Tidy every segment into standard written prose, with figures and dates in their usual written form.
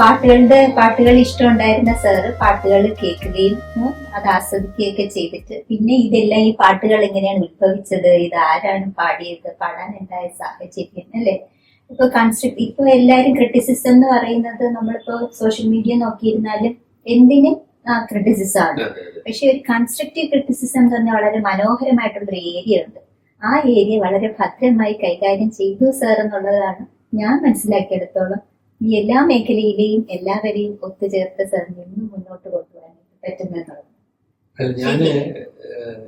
പാട്ടുകൾ ഇഷ്ടമുണ്ടായിരുന്ന സാറ് പാട്ടുകൾ കേൾക്കുകയും അത് ആസ്വദിക്കുകയൊക്കെ ചെയ്തിട്ട് പിന്നെ ഇതെല്ലാം ഈ പാട്ടുകൾ എങ്ങനെയാണ് ഉത്ഭവിച്ചത്, ഇത് ആരാണ് പാടിയത്, പാടാനുണ്ടായ സാഹചര്യം അല്ലെ. ഇപ്പൊ എല്ലാരും ക്രിറ്റിസിസം എന്ന് പറയുന്നത് നമ്മളിപ്പോ സോഷ്യൽ മീഡിയ നോക്കിയിരുന്നാലും എന്തിനും ക്രിറ്റിസിസം ആണ്. പക്ഷെ ഒരു കൺസ്ട്രക്റ്റീവ് ക്രിറ്റിസിസം എന്ന് പറഞ്ഞാൽ വളരെ മനോഹരമായിട്ടുള്ളൊരു ഏരിയ ഉണ്ട്. ആ ഏരിയ വളരെ ഭദ്രമായി കൈകാര്യം ചെയ്തു സാർ എന്നുള്ളതാണ് ഞാൻ മനസ്സിലാക്കിയെടുത്തോളം ഈ എല്ലാ മേഖലയിലെയും എല്ലാവരെയും ഒത്തുചേർത്ത് സാർ നിന്ന് മുന്നോട്ട് കൊണ്ടുപോകാനായിട്ട് പറ്റുമെന്നുള്ളത്. ഞാന്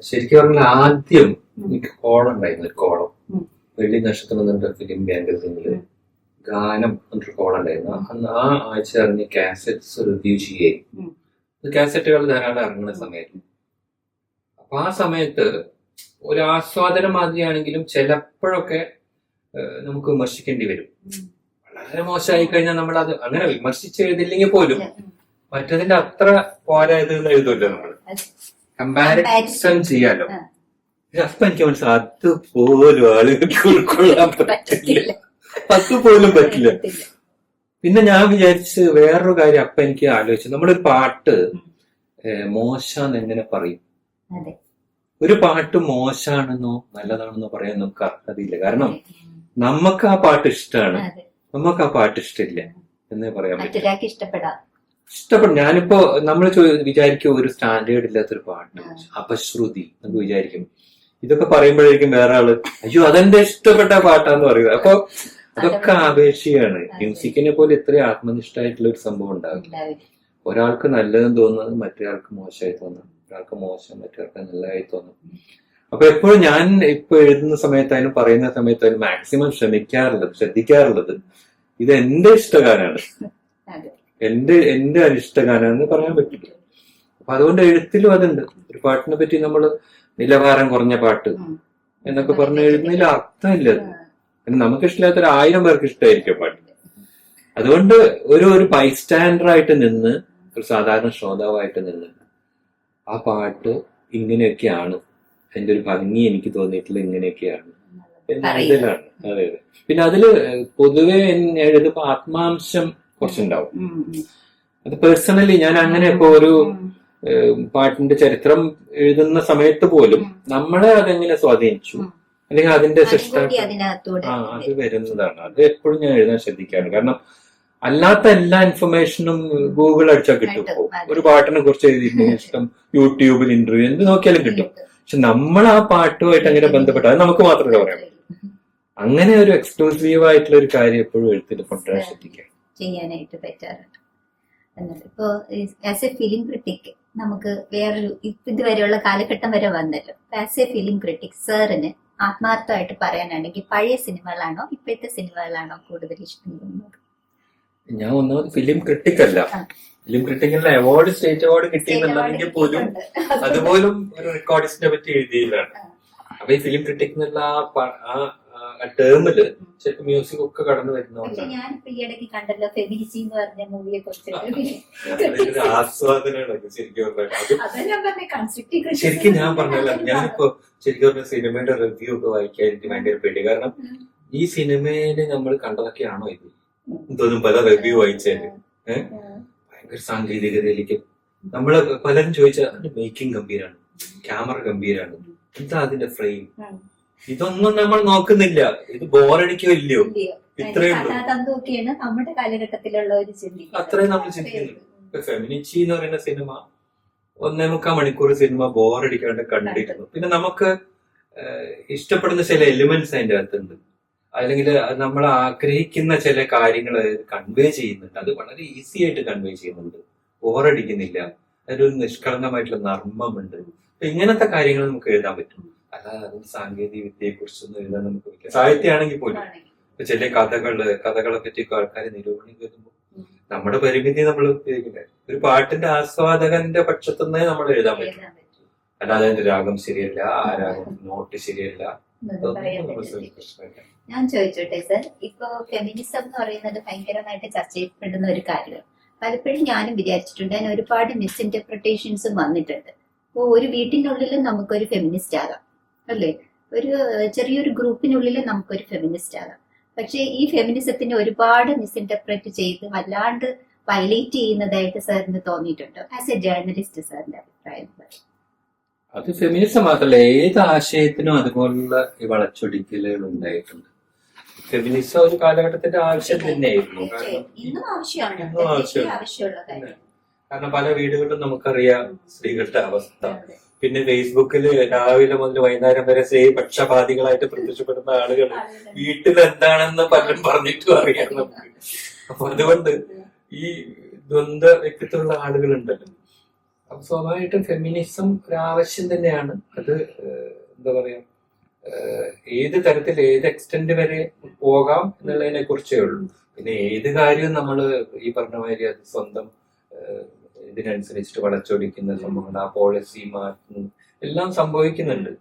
ശരിക്കും പറഞ്ഞാൽ ആദ്യം എനിക്ക് കോളം ഉണ്ടായിരുന്നു, ഒരു കോളം വെള്ളി നക്ഷത്രം എന്ന ഫിലിം മാഗസിനില് ഗാനം എന്നൊരു കോളം ഉണ്ടായിരുന്നു. അന്ന് ആ ആഴ്ച ഇറങ്ങിയ കാസറ്റ്സ് റിവ്യൂ ചെയ്യുകയും കാസറ്റുകൾ ധാരാളം ഇറങ്ങുന്ന സമയത്ത് അപ്പൊ ആ സമയത്ത് ഒരു ആസ്വാദന മാതിരിയാണെങ്കിലും ചിലപ്പോഴൊക്കെ നമുക്ക് വിമർശിക്കേണ്ടി വരും. വളരെ മോശമായി കഴിഞ്ഞാൽ നമ്മൾ അത് അങ്ങനെ വിമർശിച്ച് എഴുതില്ലെങ്കിൽ പോലും മറ്റതിന്റെ അത്ര പോരായത് എഴുതുമല്ലോ നമ്മൾ, കമ്പാരിസൺ ചെയ്യാലോ. അപ്പൊ എനിക്ക് മനസ്സിലായി അതുപോലും ആളുകൾക്ക് ഉൾക്കൊള്ളാൻ പറ്റില്ല, അതുപോലും പറ്റില്ല. പിന്നെ ഞാൻ വിചാരിച്ച് വേറൊരു കാര്യം അപ്പൊ എനിക്ക് ആലോചിച്ചു, നമ്മളൊരു പാട്ട് മോശാന്ന് എങ്ങനെ പറയും? ഒരു പാട്ട് മോശമാണെന്നോ നല്ലതാണെന്നോ പറയാൻ നമുക്ക് അർഹതയില്ല. കാരണം നമുക്ക് ആ പാട്ട് ഇഷ്ടമാണ്, നമുക്ക് ആ പാട്ട് ഇഷ്ടമില്ല എന്നേ പറയാൻ പറ്റും. ഇഷ്ടപ്പെടും. ഞാനിപ്പോ നമ്മൾ വിചാരിക്കും ഒരു സ്റ്റാൻഡേർഡ് ഇല്ലാത്തൊരു പാട്ട്, അപശ്രുതി എന്ന് വിചാരിക്കും. ഇതൊക്കെ പറയുമ്പോഴേക്കും വേറെ ആള് അയ്യോ അതെന്റെ ഇഷ്ടപ്പെട്ട പാട്ടാന്ന് പറയുക. അപ്പൊ അതൊക്കെ ആപേക്ഷികമാണ്. മ്യൂസിക്കിനെ പോലെ ഇത്രയും ആത്മനിഷ്ഠമായിട്ടുള്ള ഒരു സംഭവം ഉണ്ടാവില്ല. ഒരാൾക്ക് നല്ലതെന്ന് തോന്നുന്നത് മറ്റൊരാൾക്ക് മോശമായി തോന്നും, ഒരാൾക്ക് മോശം മറ്റൊരാൾക്ക് നല്ലതായി തോന്നും. അപ്പൊ എപ്പോഴും ഞാൻ ഇപ്പൊ എഴുതുന്ന സമയത്തായാലും പറയുന്ന സമയത്തായാലും മാക്സിമം ശ്രദ്ധിക്കാറുള്ളത് ഇത് എന്റെ ഇഷ്ടഗാനാണ്, എന്റെ അനിഷ്ടഗാനാന്ന് പറയാൻ പറ്റില്ല. അപ്പൊ അതുകൊണ്ട് എഴുത്തിലും അതുണ്ട്. ഒരു പാട്ടിനെ പറ്റി നമ്മള് നിലവാരം കുറഞ്ഞ പാട്ട് എന്നൊക്കെ പറഞ്ഞ് എഴുതുന്നതിൽ അർത്ഥമില്ല. നമുക്ക് ഇഷ്ടമില്ലാത്ത 1000 പേർക്ക് ഇഷ്ടമായിരിക്കും പാട്ട്. അതുകൊണ്ട് ഒരു ബൈസ്റ്റാൻഡർ ആയിട്ട് നിന്ന്, ഒരു സാധാരണ ശ്രോതാവായിട്ട് നിന്ന് ആ പാട്ട് ഇങ്ങനെയൊക്കെയാണ്, അതിന്റെ ഒരു ഭംഗി എനിക്ക് തോന്നിയിട്ടുള്ള ഇങ്ങനെയൊക്കെയാണ് എന്നതിലാണ്. അതെ. പിന്നെ അതില് പൊതുവെ എഴുതുമ്പോ ആത്മാംശം കുറച്ചുണ്ടാവും. അത് പേഴ്സണലി ഞാൻ അങ്ങനെ ഇപ്പൊ ഒരു പാട്ടിന്റെ ചരിത്രം എഴുതുന്ന സമയത്ത് പോലും നമ്മളെ അതെങ്ങനെ സ്വാധീനിച്ചു അല്ലെങ്കിൽ അതിന്റെ സൃഷ്ടി അത് വരുന്നതാണ്. അത് എപ്പോഴും ഞാൻ എഴുതാൻ ശ്രദ്ധിക്കാറുണ്ട്. കാരണം അല്ലാത്ത എല്ലാ ഇൻഫർമേഷനും ഗൂഗിൾ അടിച്ചാൽ കിട്ടും. ഒരു പാട്ടിനെ കുറിച്ച് എഴുതിയിട്ടുണ്ടെങ്കിൽ ഇഷ്ടം യൂട്യൂബിൽ ഇന്റർവ്യൂ എന്ത് നോക്കിയാലും കിട്ടും. പക്ഷെ നമ്മൾ ആ പാട്ടുമായിട്ട് അങ്ങനെ ബന്ധപ്പെട്ട അത് നമുക്ക് മാത്രമേ പറയാൻ പറ്റൂ. അങ്ങനെ ഒരു എക്സ്ക്ലൂസീവ് ആയിട്ടുള്ള ഒരു കാര്യം എപ്പോഴും എഴുത്തിൽ കൊണ്ടുവരാൻ ശ്രദ്ധിക്കാം, ചെയ്യാനായിട്ട് പറ്റാറുണ്ട്. ഇപ്പോ ആസ് എ ഫിലിം ക്രിട്ടിക് നമുക്ക് വേറൊരു ഇതുവരെയുള്ള കാലഘട്ടം വരെ വന്നല്ലോ. ആസ് എ ഫിലിം ക്രിട്ടിക് സാറിന് ആത്മാർത്ഥമായിട്ട് പറയാനാണെങ്കിൽ പഴയ സിനിമകളാണോ ഇപ്പോഴത്തെ സിനിമകളാണോ കൂടുതൽ ഇഷ്ടം? ഞാൻ ഒന്നാമത് ഫിലിം ക്രിട്ടിക് അല്ല, ഫിലിം ക്രിട്ടിക്കലിന് അവാർഡ് സ്റ്റേറ്റ് അവാർഡ് കിട്ടിയെന്നുണ്ടെങ്കിൽ പോലും അതുപോലും ഒരു റെക്കോർഡിസ്റ്റിനെ പറ്റി എഴുതിയതാണ്. അപ്പൊ ഈ ഫിലിം ക്രിട്ടിക് എന്നുള്ള ആ ടേമില് ശരിക്കും മ്യൂസിക് ഒക്കെ കടന്നു വരുന്നതുകൊണ്ടാണ്. ഞാനിപ്പോ ഈ ഇടയ്ക്ക് കണ്ടല്ലോ ഫെമിനിസി എന്ന് പറഞ്ഞ മൂവിയെ കുറിച്ച് ആസ്വാദനമാണ് ശരിക്കും പറഞ്ഞത്. ശരിക്കും ഞാൻ പറഞ്ഞല്ലോ, ഞാനിപ്പോ ശരിക്കും പറഞ്ഞ സിനിമയുടെ റിവ്യൂ ഒക്കെ വായിക്കാൻ എനിക്ക് ഭയങ്കര പേടി. കാരണം ഈ സിനിമയില് നമ്മൾ കണ്ടതൊക്കെയാണോ ഇത് തോന്നും പല റിവ്യൂ വായിച്ചാല്. ഭയങ്കര സാങ്കേതികതയിലേക്ക് നമ്മള് പലരും ചോദിച്ചാൽ അതിന്റെ മേക്കിംഗ് ഗംഭീരാണ്, ക്യാമറ ഗംഭീരാണ്, എന്താ അതിന്റെ ഫ്രെയിം, ഇതൊന്നും നമ്മൾ നോക്കുന്നില്ല. ഇത് ബോറടിക്കോ ഇല്ലയോ, ഇത്രയും നമ്മുടെ കാലഘട്ടത്തിലുള്ള ഒരു അത്രയും നമ്മൾ ചിന്തിക്കുന്നു. ഫെമിനിച്ചി എന്ന് പറയുന്ന സിനിമ 1.25 മണിക്കൂർ സിനിമ ബോറടിക്കാണ്ട് കണ്ടിരുന്നു. പിന്നെ നമുക്ക് ഇഷ്ടപ്പെടുന്ന ചില എലിമെന്റ്സ് അതിന്റെ അകത്തുണ്ട്, അല്ലെങ്കിൽ നമ്മൾ ആഗ്രഹിക്കുന്ന ചില കാര്യങ്ങൾ കൺവേ ചെയ്യുന്നുണ്ട്. അത് വളരെ ഈസി ആയിട്ട് കൺവേ ചെയ്യുന്നുണ്ട്, ബോറടിക്കുന്നില്ല. അതിലൊരു നിഷ്കളങ്കമായിട്ടുള്ള നർമ്മമുണ്ട്. അപ്പൊ ഇങ്ങനത്തെ കാര്യങ്ങൾ നമുക്ക് എഴുതാൻ പറ്റും. അല്ലാതെ അതിന് സാങ്കേതിക വിദ്യയെ കുറിച്ചൊന്നും എഴുതാൻ നമുക്ക് പറ്റില്ല. സാഹിത്യമാണെങ്കിൽ പോലും ചില കഥകളെ പറ്റിയൊക്കെ ആൾക്കാർ നിരൂപണം എഴുതുമ്പോൾ നമ്മുടെ പരിമിതി നമ്മൾ ഉപയോഗിക്കില്ല. ഒരു പാട്ടിന്റെ ആസ്വാദകന്റെ പക്ഷത്തുനിന്നേ നമ്മൾ എഴുതാൻ പറ്റും. അല്ലാതെ അതിന്റെ രാഗം ശരിയല്ല, ആ രാഗം നോട്ട് ശരിയല്ല. ഞാൻ ചോദിച്ചോട്ടെ സർ, ഇപ്പൊ ഫെമിനിസം എന്ന് പറയുന്നത് ഭയങ്കരമായിട്ട് ചർച്ച ചെയ്യപ്പെടുന്ന ഒരു കാര്യമാണ്. പലപ്പോഴും ഞാനും വിചാരിച്ചിട്ടുണ്ട്, അതിന് ഒരുപാട് മിസ്ഇന്റർപ്രിട്ടേഷൻസും വന്നിട്ടുണ്ട്. അപ്പോൾ ഒരു വീട്ടിനുള്ളിൽ നമുക്കൊരു ഫെമിനിസ്റ്റ് ആകാം, അല്ലേ? ഒരു ചെറിയൊരു ഗ്രൂപ്പിനുള്ളിൽ നമുക്കൊരു ഫെമിനിസ്റ്റ് ആകാം. പക്ഷേ ഈ ഫെമിനിസത്തിനെ ഒരുപാട് മിസ്ഇന്റർപ്രറ്റ് ചെയ്ത് വല്ലാണ്ട് വയലേറ്റ് ചെയ്യുന്നതായിട്ട് സാറിന് തോന്നിയിട്ടുണ്ടോ? ആസ് എ ജേർണലിസ്റ്റ് സാറിന്റെ അഭിപ്രായം പറയൂ. അത് ഫെമിനിസം മാത്രമല്ല, ഏത് ആശയത്തിനും അതുപോലുള്ള ഈ വളച്ചൊടിക്കലുകൾ ഉണ്ടായിട്ടുണ്ട്. ഫെമിനിസം ഒരു കാലഘട്ടത്തിന്റെ ആവശ്യം തന്നെയായിരുന്നു. കാരണം ഇന്നും ആവശ്യമാണ്, ഇന്നും ആവശ്യമാണ്. ആവശ്യമുള്ള കാര്യം. കാരണം പല വീടുകളിലും നമുക്കറിയാം സ്ത്രീകളുടെ അവസ്ഥ. പിന്നെ ഫേസ്ബുക്കിൽ രാവിലെ മുതൽ വൈകുന്നേരം വരെ സ്ത്രീ പക്ഷപാതികളായിട്ട് പ്രത്യക്ഷപ്പെടുന്ന ആളുകൾ വീട്ടിൽ എന്താണെന്ന് പലരും പറഞ്ഞിട്ടും അറിയാം നമുക്ക്. അപ്പൊ അതുകൊണ്ട് ഈ ദ്വന്ദ്വ വ്യക്തിത്വമുള്ള ആളുകളുണ്ടല്ലോ. അപ്പൊ സ്വാഭാവികമായിട്ടും ഫെമിനിസം ഒരു ആവശ്യം തന്നെയാണ്. അത് എന്താ പറയാ, ഏത് തരത്തിൽ ഏത് എക്സ്റ്റെന്റ് വരെ പോകാം എന്നുള്ളതിനെ കുറിച്ചേ ഉള്ളൂ. പിന്നെ ഏത് കാര്യവും നമ്മൾ ഈ പറഞ്ഞ മാതിരി അത് സ്വന്തം ഇതിനനുസരിച്ചിട്ട് വളച്ചൊടിക്കുന്ന സംഭവങ്ങൾ, ആ പോളിസി മാറ്റുന്നു, എല്ലാം സംഭവിക്കുന്നുണ്ട്.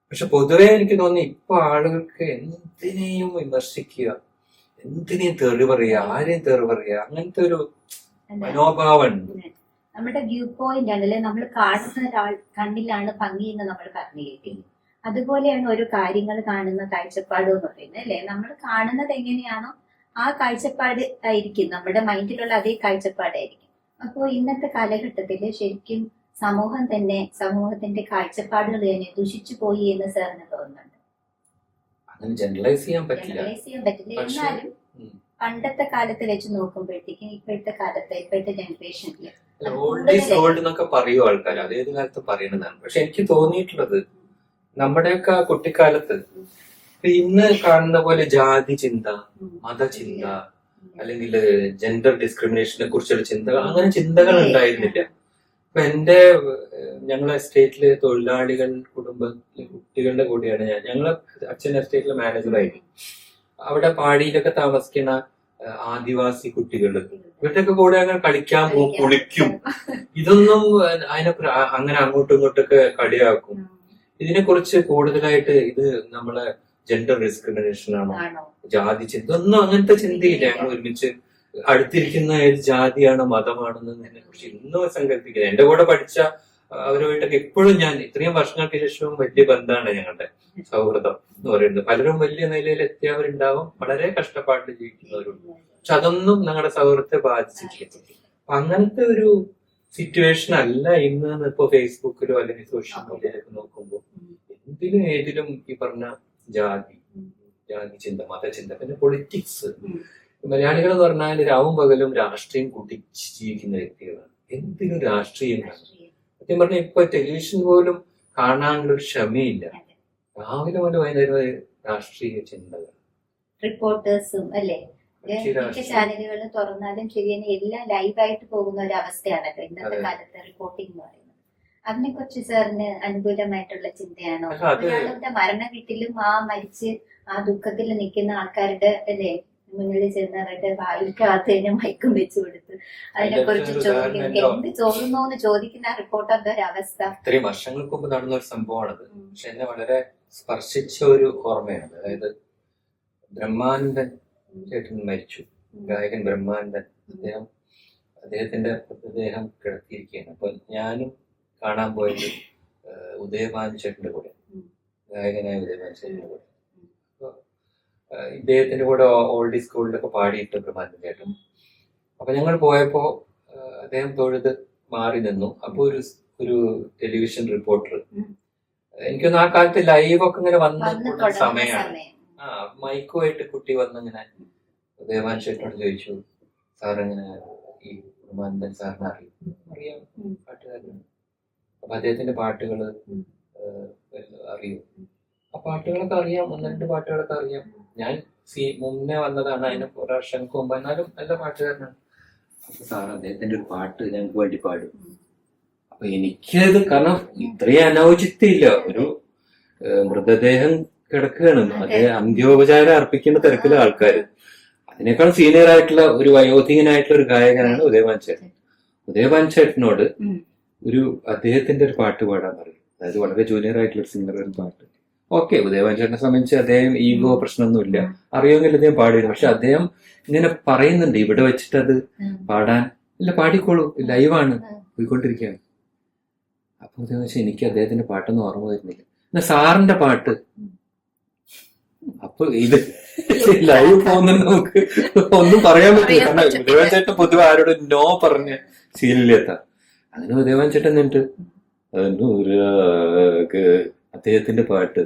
പക്ഷെ പൊതുവെ എനിക്ക് തോന്നി ഇപ്പൊ ആളുകൾക്ക് എന്തിനേയും വിമർശിക്കുക, എന്തിനേയും തെറി പറയുക, ആരെയും തെറി പറയുക, അങ്ങനത്തെ ഒരു മനോഭാവമുണ്ട്. നമ്മുടെ വ്യൂ പോയിന്റ് ആണല്ലേ, നമ്മൾ കാണുന്ന ഒരാൾ കണ്ണിലാണ് ഭംഗി എന്ന് നമ്മൾ പറഞ്ഞു കേൾക്കുന്നത്. അതുപോലെയാണ് ഓരോ കാര്യങ്ങൾ കാണുന്ന കാഴ്ചപ്പാട് എന്ന് പറയുന്നത് അല്ലെ. നമ്മൾ കാണുന്നത് എങ്ങനെയാണോ ആ കാഴ്ചപ്പാട് ആയിരിക്കും, നമ്മുടെ മൈൻഡിലുള്ള അതേ കാഴ്ചപ്പാടായിരിക്കും. അപ്പോൾ ഇന്നത്തെ കാലഘട്ടത്തില് ശരിക്കും സമൂഹത്തിന്റെ കാഴ്ചപ്പാടുകൾ തന്നെ ദുഷിച്ചു പോയി എന്ന് സാറിന് തോന്നുന്നുണ്ട്? അങ്ങനെ ജനറലൈസ് ചെയ്യാൻ പറ്റില്ല. എന്നാലും പണ്ടത്തെ കാലത്ത് വെച്ച് നോക്കുമ്പോഴത്തേക്കും ഇപ്പോഴത്തെ ജനറേഷനില് ഓൾഡ് ഈസ് ഓൾഡ് എന്നൊക്കെ പറയും ആൾക്കാർ, അതേത് കാലത്ത് പറയുന്നതാണ്. പക്ഷെ എനിക്ക് തോന്നിയിട്ടുള്ളത് നമ്മുടെയൊക്കെ കുട്ടിക്കാലത്ത് ഇന്ന് കാണുന്ന പോലെ ജാതി ചിന്ത, മതചിന്ത, അല്ലെങ്കിൽ ജെൻഡർ ഡിസ്ക്രിമിനേഷനെ കുറിച്ചുള്ള ചിന്തകൾ, അങ്ങനെ ചിന്തകൾ ഉണ്ടായിരുന്നില്ല. ഇപ്പൊ ഞങ്ങളെ എസ്റ്റേറ്റില് തൊഴിലാളികൾ കുടുംബത്തിലെ കുട്ടികളുടെ കൂടെയാണ് ഞങ്ങളെ അച്ഛൻ എസ്റ്റേറ്റിലെ മാനേജറായിരുന്നു. അവിടെ പാടിയിലൊക്കെ താമസിക്കുന്ന ആദിവാസി കുട്ടികൾ, ഇവരുടെയൊക്കെ കൂടെ അങ്ങനെ കളിക്കാൻ പോകും, കുളിക്കും. ഇതൊന്നും അങ്ങനെ അങ്ങോട്ടും ഇങ്ങോട്ടൊക്കെ കളിയാക്കും. ഇതിനെ കുറിച്ച് കൂടുതലായിട്ട് ഇത് നമ്മളെ ജെൻഡർ ഡിസ്ക്രിമിനേഷൻ ആണോ, ജാതി ചിന്ത, ഒന്നും അങ്ങനത്തെ ചിന്തയില്ല. ഞങ്ങൾ ഒരുമിച്ച് അടുത്തിരിക്കുന്ന ഏത് ജാതിയാണോ മതമാണെന്നതിനെ കുറിച്ച് ഇന്നും സങ്കല്പിക്കുന്നത്. എന്റെ കൂടെ പഠിച്ച അവരുമായിട്ടൊക്കെ എപ്പോഴും ഞാൻ ഇത്രയും വർഷങ്ങൾക്ക് ശേഷവും വലിയ ബന്ധമാണ് ഞങ്ങളുടെ സൗഹൃദം എന്ന് പറയുന്നത്. പലരും വലിയ നിലയിൽ എത്തിയവരുണ്ടാവും, വളരെ കഷ്ടപ്പാടിൽ ജീവിക്കുന്നവരുണ്ട്. പക്ഷെ അതൊന്നും ഞങ്ങളുടെ സൗഹൃദത്തെ ബാധിച്ചിട്ടില്ല. അങ്ങനത്തെ ഒരു സിറ്റുവേഷൻ അല്ല ഇന്ന്. ഇപ്പൊ ഫേസ്ബുക്കിലോ അല്ലെങ്കിൽ സോഷ്യൽ മീഡിയയിലൊക്കെ നോക്കുമ്പോൾ എന്തിനും ഏതിലും ഈ പറഞ്ഞ ജാതി ചിന്ത, മതചിന്ത, പിന്നെ പൊളിറ്റിക്സ്. മലയാളികൾ എന്ന് പറഞ്ഞാൽ രാവും പകലും രാഷ്ട്രീയം കൂട്ടി ജീവിക്കുന്ന വ്യക്തികളാണ്. എന്തിനും രാഷ്ട്രീയമാണ്. സത്യം പറഞ്ഞാൽ ഇപ്പൊ ടെലിവിഷൻ പോലും കാണാനുള്ളൊരു ക്ഷമയില്ല. രാവിലെ മുതൽ വൈകുന്നേരം വരെ രാഷ്ട്രീയ ചിന്തകൾ, റിപ്പോർട്ടേഴ്സും അല്ലേ, മിക്ക ചാനലുകൾ തുറന്നാലും ശരിയാണ് എല്ലാം ലൈവായിട്ട് പോകുന്ന ഒരു അവസ്ഥയാണല്ലോ ഇന്നത്തെ കാലത്തെ റിപ്പോർട്ടിംഗ് എന്ന് പറയുന്നത്. അതിനെ കുറിച്ച് സാറിന് അനുകൂലമായിട്ടുള്ള ചിന്തയാണോ? ഒരാളുടെ മരണ വീട്ടിലും മരിച്ച് ആ ദുഃഖത്തിൽ നിൽക്കുന്ന ആൾക്കാരുടെ അല്ലേ മുന്നിൽ ചെന്ന് അവരുടെ വായിക്കകത്ത് തന്നെ മയക്കും വെച്ചു കൊടുത്ത് അതിനെ കുറിച്ച് ചോദിക്കുന്നത് എന്ത് ചോദിക്കുന്നോന്ന് ചോദിക്കുന്ന റിപ്പോർട്ടറിന്റെ ഒരു അവസ്ഥ. ഇത്രയും വർഷങ്ങൾക്ക് മുമ്പ് നടന്ന ഒരു സംഭവമാണത്. പക്ഷെ എന്നെ വളരെ സ്പർശിച്ച ഒരു ഓർമ്മയാണ്. അതായത് ബ്രഹ്മാനന്ദൻ ചേട്ടൻ മരിച്ചു. ഗായകൻ ബ്രഹ്മാനന്ദൻ. അദ്ദേഹത്തിന്റെ മൃതദേഹം കിടത്തിയിരിക്കുകയാണ്. അപ്പൊ ഞാനും കാണാൻ പോയത് ഉദയഭാനു ചേട്ടന്റെ കൂടെ, ഗായകനായ ഉദയഭാനു ചേട്ടന്റെ കൂടെ. അപ്പൊ ഇദ്ദേഹത്തിന്റെ കൂടെ ഓൾഡ് സ്കൂളിലൊക്കെ പാടിയിട്ട് ബ്രഹ്മാനന്ദൻ ചേട്ടൻ. അപ്പൊ ഞങ്ങൾ പോയപ്പോ അദ്ദേഹം തൊഴുത് മാറി നിന്നു. അപ്പൊ ഒരു ടെലിവിഷൻ റിപ്പോർട്ടർ, എനിക്കൊന്ന് ആ കാലത്ത് ലൈവൊക്കെ ഇങ്ങനെ വന്ന സമയമാണ്. മൈക്കുമായിട്ട് കുട്ടി വന്നിങ്ങനെ ഉദയഭാനു ചേട്ടനോട് ചോദിച്ചു, സാറെങ്ങനെ ഈ ബ്രഹ്മാനന്ദൻ സാറിനെ അറിയാം, പാട്ടുകാരനാണ്. അപ്പൊ അദ്ദേഹത്തിന്റെ പാട്ടുകൾ അറിയും. ആ പാട്ടുകളൊക്കെ അറിയാം, ഒന്ന് രണ്ട് പാട്ടുകളൊക്കെ അറിയാം. ഞാൻ മുന്നേ വന്നതാണ്, അതിന് ഒരു വർഷങ്ങൾക്ക് മുമ്പ്. എന്നാലും നല്ല പാട്ടുകാരനാണ്. അപ്പൊ സാർ അദ്ദേഹത്തിന്റെ ഒരു പാട്ട് ഞങ്ങൾക്ക് വേണ്ടി പാടും. അപ്പൊ എനിക്കത്, കാരണം ഇത്രയും അനൗചിത്യമില്ല, ഒരു മൃതദേഹം കിടക്കുകയാണ്, അത് അന്ത്യോപചാരം അർപ്പിക്കുന്ന തിരക്കിലെ ആൾക്കാര്. അതിനേക്കാൾ സീനിയർ ആയിട്ടുള്ള ഒരു വയോധികനായിട്ടുള്ള ഒരു ഗായകനാണ് ഉദയഭാനു ചേട്ടൻ. ഉദയഭാനു ചേട്ടനോട് അദ്ദേഹത്തിന്റെ ഒരു പാട്ട് പാടാൻ പറയും. അതായത് വളരെ ജൂനിയർ ആയിട്ടുള്ള ഒരു സിംഗറുടെ ഒരു പാട്ട്. ഓക്കെ, ഉദയഭാനു ചേട്ടനെ സംബന്ധിച്ച് അദ്ദേഹം ഈഗോ പ്രശ്നമൊന്നുമില്ല, അറിയുമെങ്കിൽ അദ്ദേഹം പാടിയിരുന്നു. പക്ഷെ അദ്ദേഹം ഇങ്ങനെ പറയുന്നുണ്ട് ഇവിടെ വെച്ചിട്ട് അത് പാടാൻ ഇല്ല, പാടിക്കോളൂ, ലൈവാണ്, പോയിക്കൊണ്ടിരിക്കുകയാണ്. അപ്പൊ ഉദയം വെച്ചാൽ എനിക്ക് അദ്ദേഹത്തിന്റെ പാട്ടൊന്നും ഓർമ്മ വരുന്നില്ല. എന്നാ സാറിന്റെ പാട്ട് അപ്പൊ ഇത് ലൈവ് പോകുന്നത് നമുക്ക് ഒന്നും പറയാൻ പറ്റില്ല. കാരണം ഉദയവൻ ചേട്ടൻ പൊതുവെ ആരോടും നോ പറഞ്ഞ ശീലിലെത്താം. അങ്ങനെ ഉദയവൻ ചേട്ടൻ നിന്നിട്ട് അദ്ദേഹത്തിന്റെ പാട്ട്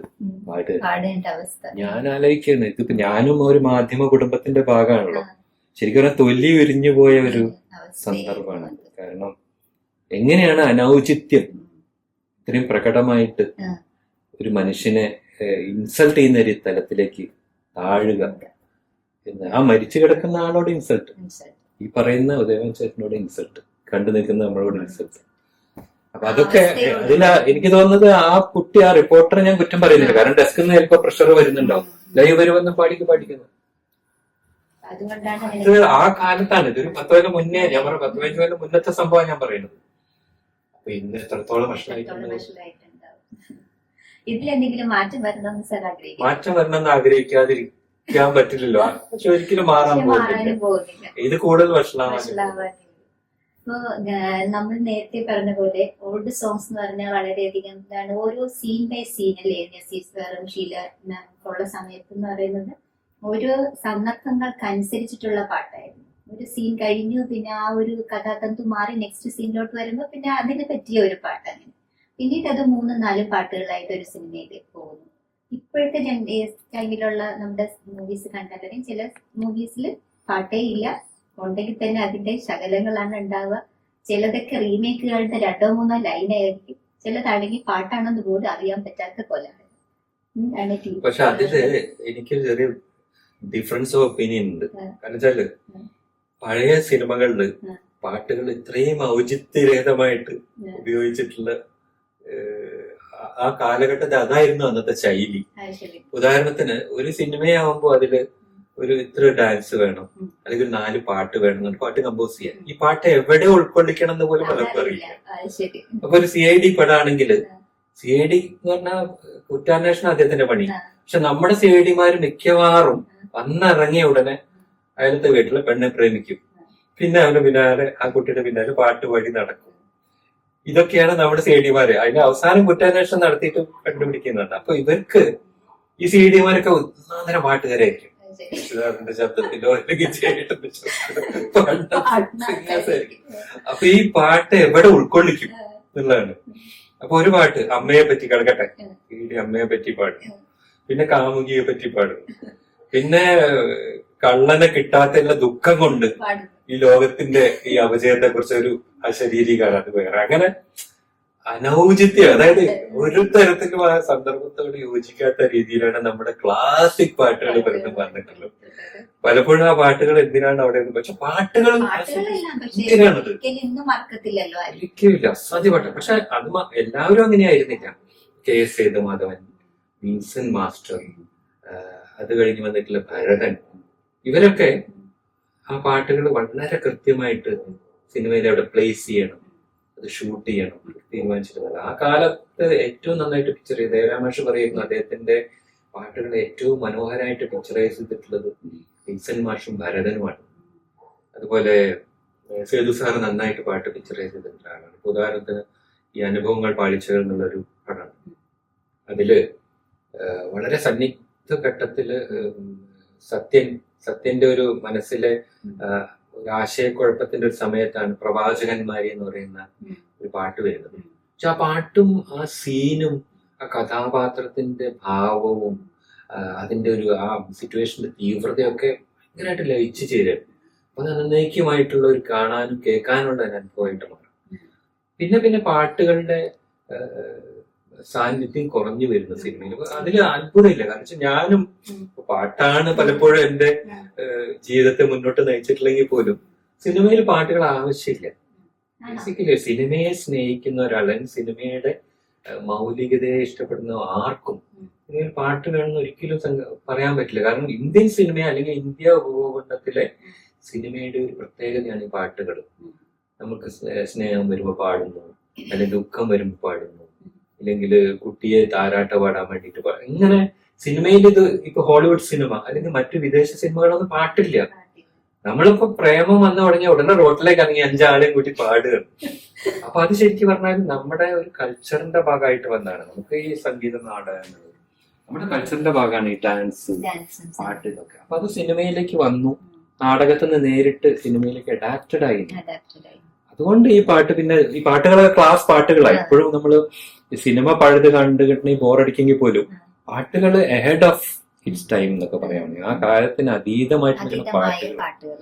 പാടേണ്ട അവസ്ഥ. ഞാൻ ആലോചിക്കുകയാണ്, ഇതിപ്പോ ഞാനും ഒരു മാധ്യമ കുടുംബത്തിന്റെ ഭാഗമാണല്ലോ. ശരിക്കും പറഞ്ഞാൽ തൊല്ലി ഉരിഞ്ഞു പോയ ഒരു സന്ദർഭമാണ്. കാരണം എങ്ങനെയാണ് അനൗചിത്യം ഇത്രയും പ്രകടമായിട്ട് ഒരു മനുഷ്യനെ ഇൻസൾട്ട് ചെയ്യുന്ന ഒരു തലത്തിലേക്ക് താഴുക എന്ന്. ആ മരിച്ചു കിടക്കുന്ന ആളോട് ഇൻസൾട്ട്, ഈ പറയുന്ന ഉദയവൻ ചേട്ടനോട് ഇൻസൾട്ട്, കണ്ടു നിൽക്കുന്ന നമ്മളോട് ഇൻസൾട്ട്. അപ്പൊ അതൊക്കെ എനിക്ക് തോന്നുന്നത് ആ കുട്ടി, ആ റിപ്പോർട്ടറെ ഞാൻ കുറ്റം പറയുന്നില്ല. കാരണം ഡെസ്കിൽ നിന്ന് ചിലപ്പോ പ്രഷർ വരുന്നുണ്ടാവും, ലൈവ് വരുമെന്ന് പഠിക്കുന്നു. അത് ആ കാലത്താണ്, ഇതൊരു 10 കൊല്ലം മുന്നേ, ഞാൻ പറഞ്ഞ 10-15 കൊല്ലം മുന്നത്തെ സംഭവം ഞാൻ പറയുന്നത്. അപ്പൊ ഇന്ന് എത്രത്തോളം ഇതിലെന്തെങ്കിലും മാറ്റം വരണമെന്ന് സാർ ആഗ്രഹിക്കുന്നു? മാറ്റം വരണമെന്ന് ആഗ്രഹിക്കാതിരിക്കാൻ പറ്റില്ലല്ലോ. പക്ഷെ ഒരിക്കലും മാറാൻ പോകുന്നില്ല. ഇത് കൂടുതൽ വഷളാവാൻ. ഇപ്പൊ നമ്മൾ നേരത്തെ പറഞ്ഞ പോലെ ഓൾഡ് സോങ്സ് എന്ന് പറഞ്ഞാൽ വളരെയധികം എന്താണ്, ഓരോ സീൻ ബൈ സീൻ അല്ലേ നസീർ സാറും ഷീല ഉള്ള സമയത്ത് എന്ന് പറയുന്നത് ഓരോ സന്ദർഭങ്ങൾക്കനുസരിച്ചിട്ടുള്ള പാട്ടായിരുന്നു. ഒരു സീൻ കഴിഞ്ഞു, പിന്നെ ആ ഒരു കഥാതന്തു മാറി നെക്സ്റ്റ് സീനിലോട്ട് വരുമ്പോൾ പിന്നെ അതിന് പറ്റിയ ഒരു പാട്ട്, അങ്ങനെ പിന്നീട് അത് 3-4 പാട്ടുകളായിട്ട് ഒരു സിനിമയിലേക്ക് പോകുന്നു. ഇപ്പോഴത്തെ ടൈമിലുള്ള നമ്മുടെ മൂവീസ് കണ്ടാലും ചില മൂവീസിൽ പാട്ടേ ഇല്ല, ഉണ്ടെങ്കിൽ തന്നെ അതിന്റെ ശകലങ്ങളാണ് ഉണ്ടാവുക. ചിലതൊക്കെ റീമേക്കുകളുടെ 2-3 ലൈനായിരിക്കും, ചിലതാണെങ്കിൽ പാട്ടാണെന്ന് പോലും അറിയാൻ പറ്റാത്ത കൊലാണ്. പക്ഷെ അതില് എനിക്ക് ചെറിയ ഡിഫറൻസ് ഓഫ് ഒപ്പീനിയൻ ഉണ്ട്. കാരണം വെച്ചാല് പഴയ സിനിമകളില് പാട്ടുകൾ ഇത്രയും ഔചിത്യരഹിതമായിട്ട് ഉപയോഗിച്ചിട്ടുള്ള ആ കാലഘട്ടത്തിൽ അതായിരുന്നു അന്നത്തെ ശൈലി. ഉദാഹരണത്തിന് ഒരു സിനിമയാവുമ്പോ അതില് ഒരു ഇത്ര ഡാൻസ് വേണം, അല്ലെങ്കിൽ 4 പാട്ട് വേണം, പാട്ട് കമ്പോസ് ചെയ്യാൻ. ഈ പാട്ട് എവിടെ ഉൾക്കൊള്ളിക്കണം എന്ന് പോലും പലർക്കും അറിയില്ല. അപ്പൊ ഒരു CID പടാണെങ്കിൽ CID എന്ന് പറഞ്ഞാൽ കുറ്റാന്വേഷണം അദ്ദേഹത്തിന്റെ പണി. പക്ഷെ നമ്മുടെ CID-മാര് മിക്കവാറും വന്നിറങ്ങിയ ഉടനെ അയാളത്തെ വീട്ടിലെ പെണ്ണെ പ്രേമിക്കും, പിന്നെ അവന്റെ പിന്നാലെ ആ കുട്ടിയുടെ പിന്നാലെ പാട്ട് വഴി നടക്കും. ഇതൊക്കെയാണ് നമ്മുടെ CID-മാര്. അതിന്റെ അവസാനം കുറ്റാന്വേഷണം നടത്തിയിട്ട് കണ്ടുപിടിക്കുന്നുണ്ട്. അപ്പൊ ഇവർക്ക് ഈ CID-മാരൊക്കെ ഒന്നാന്തര പാട്ടുകാരായിരിക്കും. സിദ്ധാർത്ഥന്റെ ശബ്ദത്തിലോ അല്ലെങ്കിൽ ചേട്ടന്റെ ശബ്ദത്തിലോ അപ്പൊ ഈ പാട്ട് എവിടെ ഉൾക്കൊള്ളിക്കും എന്നുള്ളതാണ്. അപ്പൊ ഒരു പാട്ട് അമ്മയെ പറ്റി കിടക്കട്ടെ, അമ്മയെ പറ്റി പാടും, പിന്നെ കാമുകിയെ പറ്റി പാടും, പിന്നെ കള്ളനെ കിട്ടാത്ത ദുഃഖം കൊണ്ട് ഈ ലോകത്തിന്റെ ഈ അപജയത്തെ കുറിച്ച് ഒരു അശരീരീകാരം, അത് വേറെ. അങ്ങനെ അനൗചിത്യം, അതായത് ഒരു തരത്തിലും ആ സന്ദർഭത്തോട് യോജിക്കാത്ത രീതിയിലാണ് നമ്മുടെ ക്ലാസിക് പാട്ടുകൾ പലതും വന്നിട്ടുള്ളത്. പലപ്പോഴും ആ പാട്ടുകൾ എന്തിനാണ് അവിടെ, പക്ഷെ പാട്ടുകൾ എന്തിനാണത് ഒരിക്കലും അസാധ്യപാട്ട്. പക്ഷെ അത് എല്ലാവരും അങ്ങനെയായിരുന്നില്ല. KS സേതുമാധവൻ, വിൻസെന്റ് മാസ്റ്റർ, അത് കഴിഞ്ഞ് വന്നിട്ടുള്ള ഭരതൻ, ഇവരൊക്കെ ആ പാട്ടുകൾ വളരെ കൃത്യമായിട്ട് സിനിമയിൽ അവിടെ പ്ലേസ് ചെയ്യണം, അത് ഷൂട്ട് ചെയ്യണം തീരുമാനിച്ചിരുന്നത്. ആ കാലത്ത് ഏറ്റവും നന്നായിട്ട് പിക്ചർ ചെയ്ത് ദേവരാമാഷ് പറയുന്നു, അദ്ദേഹത്തിന്റെ പാട്ടുകൾ ഏറ്റവും മനോഹരമായിട്ട് പിക്ചറൈസ് ചെയ്തിട്ടുള്ളത് വിൻസെന്റ് മാഷും ഭരതനുമാണ്. അതുപോലെ സേതു സാറ് നന്നായിട്ട് പാട്ട് പിക്ചറൈസ് ചെയ്തിട്ടുള്ള ആളാണ്. ഉദാഹരണത്തിന് ഈ അനുഭവങ്ങൾ പാളിച്ചകൾ എന്നുള്ളൊരു പാടാണ്. അതില് വളരെ സന്നിഗ്ധ ഘട്ടത്തില് സത്യന്റെ ഒരു മനസ്സിലെ ഒരു ആശയക്കുഴപ്പത്തിന്റെ ഒരു സമയത്താണ് പ്രവാചകന്മാരി എന്ന് പറയുന്ന ഒരു പാട്ട് വരുന്നത്. പക്ഷെ ആ പാട്ടും ആ സീനും ആ കഥാപാത്രത്തിന്റെ ഭാവവും അതിന്റെ ഒരു ആ സിറ്റുവേഷന്റെ തീവ്രതയൊക്കെ ഭയങ്കരമായിട്ട് ലയിച്ചു ചേരും. അപ്പൊ അത് അനന്യമായിട്ടുള്ള ഒരു കാണാനും കേൾക്കാനുള്ള ഒരു അനുഭവമായിട്ട് മാറും. പിന്നെ പാട്ടുകളുടെ സാന്നിധ്യം കുറഞ്ഞു വരുന്ന സിനിമയിൽ അതിൽ അത്ഭുതമില്ല. കാരണം വെച്ചാൽ ഞാനും പാട്ടാണ് പലപ്പോഴും എന്റെ ജീവിതത്തെ മുന്നോട്ട് നയിച്ചിട്ടില്ലെങ്കിൽ പോലും സിനിമയിൽ പാട്ടുകൾ ആവശ്യമില്ല. ബേസിക്കലി സിനിമയെ സ്നേഹിക്കുന്ന ഒരാളെ, സിനിമയുടെ മൗലികതയെ ഇഷ്ടപ്പെടുന്ന ആർക്കും സിനിമയിൽ പാട്ട് വേണമെന്ന് ഒരിക്കലും പറയാൻ പറ്റില്ല. കാരണം ഇന്ത്യൻ സിനിമ അല്ലെങ്കിൽ ഇന്ത്യ ഉപഭൂഖണ്ഡത്തിലെ സിനിമയുടെ ഒരു പ്രത്യേകതയാണ് ഈ പാട്ടുകൾ. നമുക്ക് സ്നേഹം വരുമ്പോ പാടുന്നു, അല്ലെങ്കിൽ ദുഃഖം വരുമ്പോ പാടുന്നു, അല്ലെങ്കിൽ കുട്ടിയെ താരാട്ട പാടാൻ വേണ്ടിയിട്ട് പാടും. ഇങ്ങനെ സിനിമയിൽ ഇത് ഇപ്പൊ ഹോളിവുഡ് സിനിമ അല്ലെങ്കിൽ മറ്റു വിദേശ സിനിമകളൊന്നും പാട്ടില്ല. നമ്മളിപ്പോ പ്രേമം വന്നു തുടങ്ങിയ ഉടനെ റോട്ടിലേക്ക് ഇറങ്ങി 5 ആളെയും കൂട്ടി പാടുകയാണ്. അപ്പൊ അത് ശരിക്കും പറഞ്ഞാൽ നമ്മുടെ ഒരു കൾച്ചറിന്റെ ഭാഗമായിട്ട് വന്നതാണ്. നമുക്ക് ഈ സംഗീത നാടകങ്ങൾ, നമ്മുടെ കൾച്ചറിന്റെ ഭാഗമാണ് ഈ ഡാൻസ്, ഡാൻസും പാട്ട്, ഇതൊക്കെ. അപ്പൊ അത് സിനിമയിലേക്ക് വന്നു, നാടകത്തിൽ നിന്ന് നേരിട്ട് സിനിമയിലേക്ക് അഡാപ്റ്റഡ് ആയി. അഡാപ്റ്റഡ് ആയി. അതുകൊണ്ട് ഈ പാട്ട്, പിന്നെ ഈ പാട്ടുകളൊക്കെ ക്ലാസ് പാട്ടുകളാണ്. ഇപ്പോഴും നമ്മള് ഈ സിനിമ പഴുത് കണ്ടു കിട്ടണ ബോറടിക്കെങ്കിൽ പോലും പാട്ടുകൾ അഹെഡ് ഓഫ് ഇറ്റ്സ് ടൈം എന്നൊക്കെ പറയാൻ ആ കാലത്തിന് അതീതമായിട്ടുള്ള പാട്ടുകൾ. പാട്ടുകൾ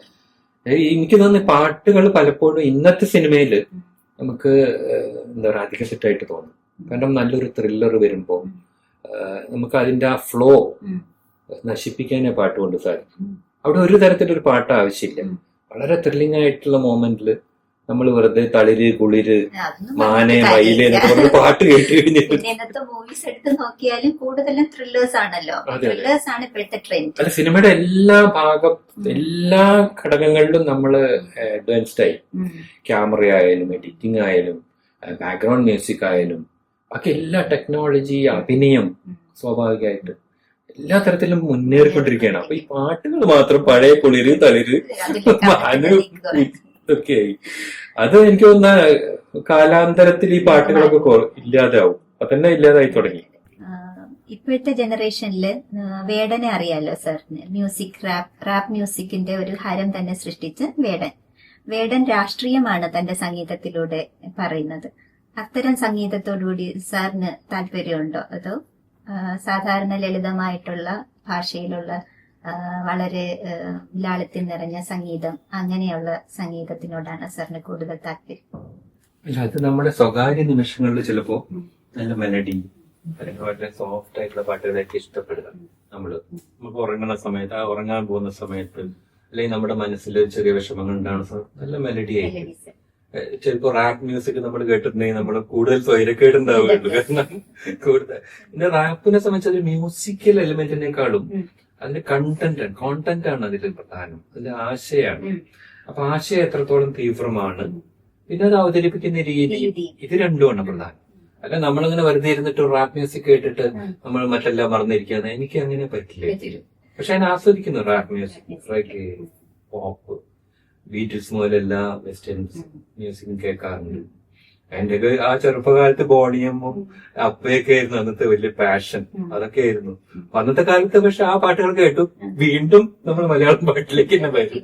എനിക്ക് തോന്നുന്നു പാട്ടുകൾ പലപ്പോഴും ഇന്നത്തെ സിനിമയിൽ നമുക്ക് എന്താ പറയുക അധികം സെറ്റായിട്ട് തോന്നും. കാരണം നല്ലൊരു ത്രില്ലർ വരുമ്പോ നമുക്ക് അതിന്റെ ആ ഫ്ലോ നശിപ്പിക്കാനേ പാട്ട് കൊണ്ട് സാധിക്കും. അവിടെ ഒരു തരത്തിലൊരു പാട്ട് ആവശ്യമില്ല. വളരെ ത്രില്ലിംഗ് ആയിട്ടുള്ള മൊമെന്റില് നമ്മൾ വെറുതെ തളിര് കുളിര് മാനെ മയില് എന്നൊക്കെ പറഞ്ഞ് പാട്ട് കേട്ട് കഴിഞ്ഞിട്ട് ഇന്നത്തെ മൂവീസ് എടുത്ത് നോക്കിയാലും കൂടുതലും ത്രില്ലേഴ്സ് ആണല്ലോ. ത്രില്ലേഴ്സ് ആണ് ഇപ്പോഴത്തെ ട്രെൻഡ്. അല്ല, സിനിമയുടെ എല്ലാ ഭാഗം, എല്ലാ ഘടകങ്ങളിലും നമ്മള് അഡ്വാൻസ്ഡ് ആയി. ക്യാമറ ആയാലും എഡിറ്റിംഗ് ആയാലും ബാക്ക്ഗ്രൗണ്ട് മ്യൂസിക് ആയാലും ബാക്കി എല്ലാ ടെക്നോളജി, അഭിനയം, സ്വാഭാവികമായിട്ട് എല്ലാ തരത്തിലും മുന്നേറിക്കൊണ്ടിരിക്കുകയാണ്. അപ്പൊ ഈ പാട്ടുകൾ മാത്രം പഴയ കുളിര് തളിര് മാന് ഒക്കെയായി. അത് എനിക്ക് തോന്നുന്ന കാലാന്തരത്തിൽ ഈ പാട്ടുകളൊക്കെ ഇല്ലാതാവും. അതന്നെ ഇല്ലാതായി തുടങ്ങി. ഇപ്പോഴത്തെ ജനറേഷനില് വേടനെ അറിയാലോ സാറിന്. മ്യൂസിക്, റാപ്പ് മ്യൂസിക്കിന്റെ ഒരു ഹരം തന്നെ സൃഷ്ടിച്ച് വേടൻ രാഷ്ട്രീയമാണ് തന്റെ സംഗീതത്തിലൂടെ പറയുന്നത്. അത്തരം സംഗീതത്തോടുകൂടി സാറിന് താല്പര്യമുണ്ടോ? അതോ സാധാരണ ലളിതമായിട്ടുള്ള ഭാഷയിലുള്ള വളരെ ലാളിത്യം നിറഞ്ഞ സംഗീതം, അങ്ങനെയുള്ള സംഗീതത്തിനോടാണ് സാറിന് കൂടുതൽ താല്പര്യം? അല്ല, അത് നമ്മുടെ സ്വകാര്യ നിമിഷങ്ങളിൽ ചിലപ്പോ നല്ല മെലഡി അല്ലെങ്കിൽ വളരെ സോഫ്റ്റ് ആയിട്ടുള്ള പാട്ടുകളൊക്കെ ഇഷ്ടപ്പെടുക. നമുക്ക് ഉറങ്ങുന്ന സമയത്ത്, ഉറങ്ങാൻ പോകുന്ന സമയത്ത്, അല്ലെങ്കിൽ നമ്മുടെ മനസ്സിൽ ചെറിയ വിഷമങ്ങൾ ഉണ്ടാകുന്ന നല്ല മെലഡി ആയിരിക്കും. ചിലപ്പോ റാപ്പ് മ്യൂസിക് നമ്മൾ കേട്ടിട്ടുണ്ടെങ്കിൽ നമ്മൾ കൂടുതൽ സ്വൈരക്കേടുണ്ടാവുകയുള്ളൂ. കാരണം കൂടുതൽ പിന്നെ റാപ്പിനെ സംബന്ധിച്ച് ഒരു മ്യൂസിക്കൽ എലിമെന്റിനേക്കാളും അതിന്റെ കോണ്ടന്റ് ആണ് അതിൽ പ്രധാനം, അതിന്റെ ആശയമാണ്. അപ്പൊ ആശയം എത്രത്തോളം തീവ്രമാണ്, പിന്നെ അത് അവതരിപ്പിക്കുന്ന രീതി, ഇത് രണ്ടുമാണ് പ്രധാനം. അല്ല നമ്മളിങ്ങനെ വെറുതെ ഇരുന്നിട്ട് റാപ്പ് മ്യൂസിക് കേട്ടിട്ട് നമ്മൾ മറ്റെല്ലാം മറന്നിരിക്കാതെ, എനിക്ക് അങ്ങനെ പറ്റില്ല. പക്ഷെ ഞാൻ ആസ്വദിക്കുന്നു റാപ്പ് മ്യൂസിക്, പോപ്പ്, ബീറ്റിൽസ് മുതലെല്ലാ വെസ്റ്റേൺ മ്യൂസിക്കും കേൾക്കാറുണ്ട്. എന്റെ ആ ചെറുപ്പകാലത്ത് ബോണിയമ്മും അപ്പയൊക്കെ ആയിരുന്നു അന്നത്തെ വലിയ പാഷൻ, അതൊക്കെ ആയിരുന്നു അന്നത്തെ കാലത്ത്. പക്ഷെ ആ പാട്ടുകൾ കേട്ടു വീണ്ടും നമ്മൾ മലയാളം പാട്ടിലേക്ക് തന്നെ വരും.